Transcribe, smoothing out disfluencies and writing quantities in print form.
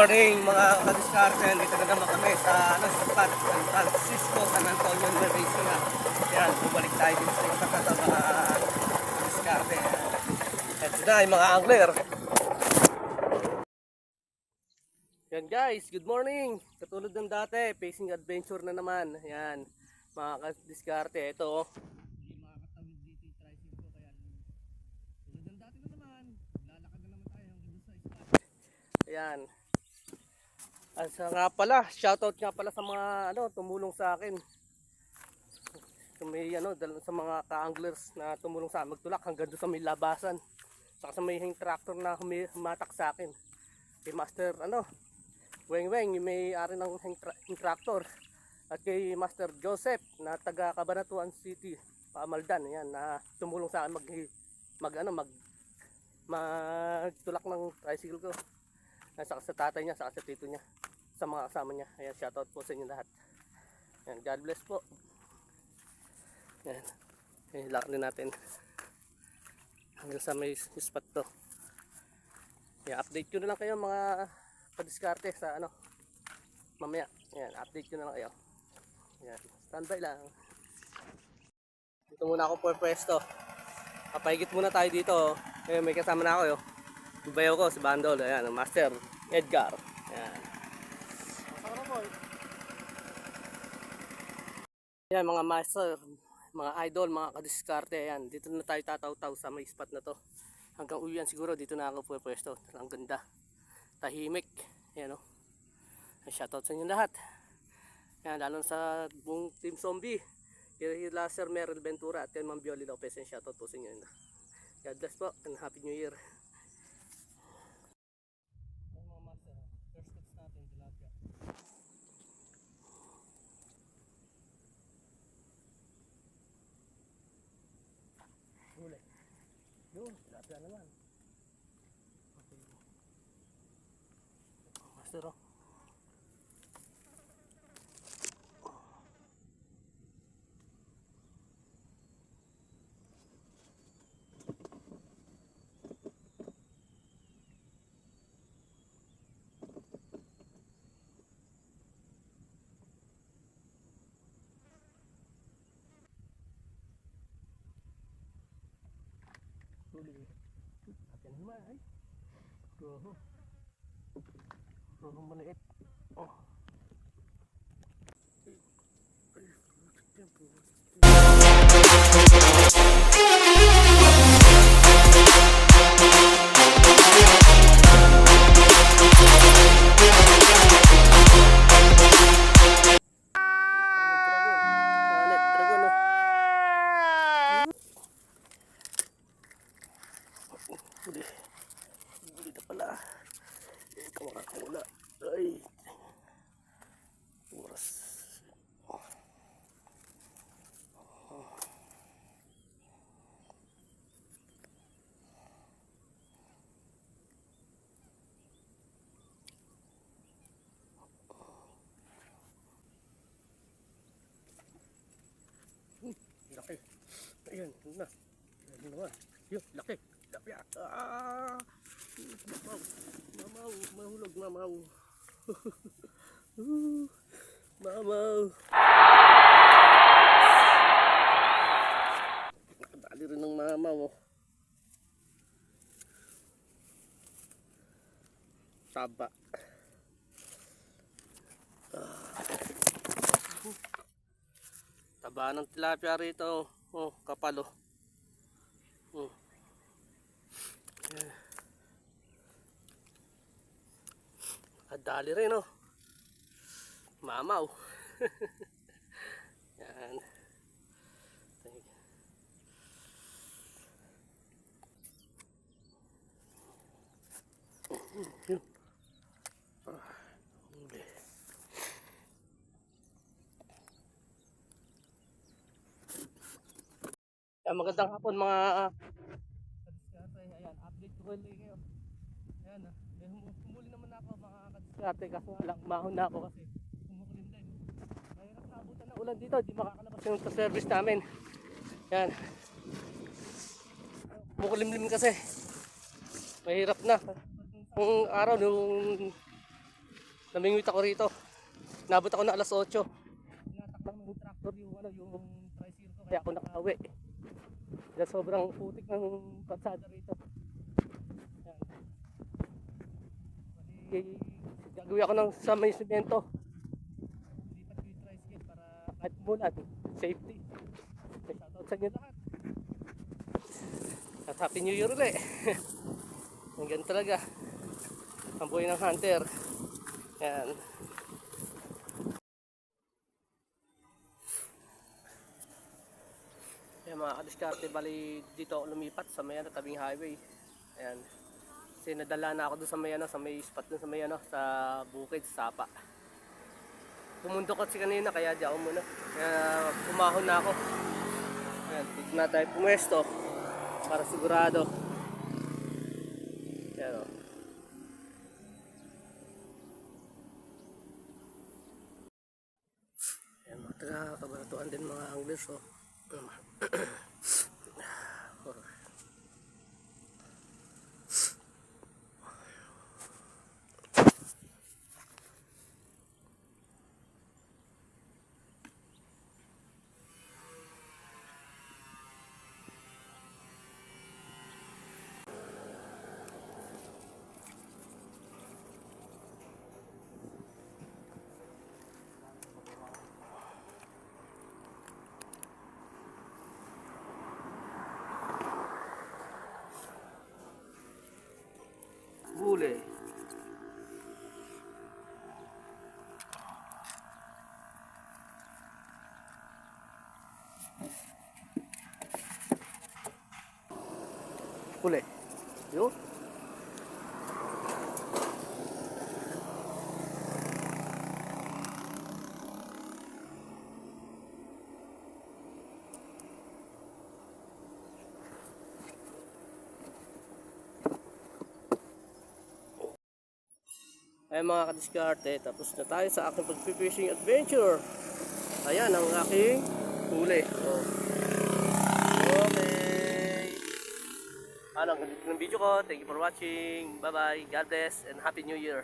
morning mga kadiskarte. Dito na naman kami sa spot San Francisco, San Antonio, Malaysia. Yan, bumalik tayo dito sa spot na mga kadiskarte. Ito na yung mga angler. Yan guys, good morning. Katulad ng dati, fishing adventure na naman. Yan, mga kadiskarte. Ito, hindi makakatawid dito yung tricycle ko. Kaya tulad ng dati na naman, lalakad na naman tayo hanggang sa spot. Ayan. Asa nga pala, shoutout nga pala sa mga tumulong sa akin. Sa may sa mga ka-anglers na tumulong sa akin magtulak hanggang doon sa may labasan. Saka sa may tractor na humatak sa akin. Kay Master Weng Weng, yung may-ari ng tractor. At kay Master Joseph na taga Cabanatuan City, Pamaldan, ayan, na tumulong sa akin magtulak ng tricycle ko. Saka sa tatay niya, saka sa tito niya, sa mga kasama niya. Ayan, shoutout po sa inyo lahat. Ayan, God bless po. Ayan, ayan, lakad din natin hanggang sa may spot to. Ayan, update ko na lang kayo mga kadiskarte sa mamaya. Ayan, update ko na lang kayo. Ayan, standby lang. Dito muna ako po pwesto. Papahigit muna tayo dito. Ayan, may kasama na ako yo. Bayaw ko si Bandol. Ayan, Master Edgar. Ayan. Ayan mga master, mga idol, mga kadiskarte. Ayan, dito na tayo tataw-taw sa may spot na to. Hanggang uwian siguro dito na ako pwesto. Ang ganda. Tahimik. Ayan o. Shoutout sa inyo lahat. Ayan, lalo sa buong Team Zombie. Kila Sir Merel Ventura at kay Ma'am Bioli Lopez. Ayan, shoutout po sa inyo. God bless po and Happy New Year. Ayan mga master, first cuts natin, tilapia. Huli. Yun, tilapia naman. Okay. Master oh. Huli. Tilapia naman ay. Roho. Roho maliit. Oh. Dito pala. Ikaw makakawala. Ay. Oras. Laki. Ayan, yun na. Ayan naman. Yun, laki. Lapya. Ah! Mamaw. Mamaw. Mahulog, mamaw. Mamaw. Nakadali rin ng mamaw. Taba. Taba ng tilapia rito. Oh, kapalo. Oh. Nakadali rin oh. Mamaw. Yan. Yun. Magandang hapon mga kadiskarte. Ayan, update ko ulit kayo. Ayan, humuli naman ako mga kadiskarte, kaso lang mahon na ako kasi kumukulim din. Mahirap na abutan ng ulan dito, di makakalabas yung sa service namin. Ayan, kumukulimlim kasi mahirap na. Yung araw, yung Namingwit ako rito. Nabot ako na alas 8. Nataklang ng tractor yung tricycle ko kaya ako nakauwi. Dahil sobrang putik ng kalsada rito. Yan. Gagawin ako ng sa may semento. Lipat ko yung tricycle para kahit umulan, safety. Shoutout sa inyo lahat. At Happy New Year ulit. Hanggang talaga. Ang buhay ng hunter. Yan. Yan mga kadiskarte, bali dito ako lumipat sa may tabing highway. Ayan. Kasi nadala na ako doon sa may spot doon sa may sa bukid, sa Sapa. Pumundok kasi kanina kaya di ako muna. Kaya umahon na ako. Ayan, dito na tayo pumwesto para sigurado. Ayan o. Ayan, mga taga-kabaratuan din mga anglers o. Huli. Huli. Yun. Ay mga kadiskarte, tapos na tayo sa aking pag-fishing adventure. Ayan ang aking huli. Oh. Okay. Ano, ang ganda ng video ko. Thank you for watching. Bye bye. God bless and Happy New Year.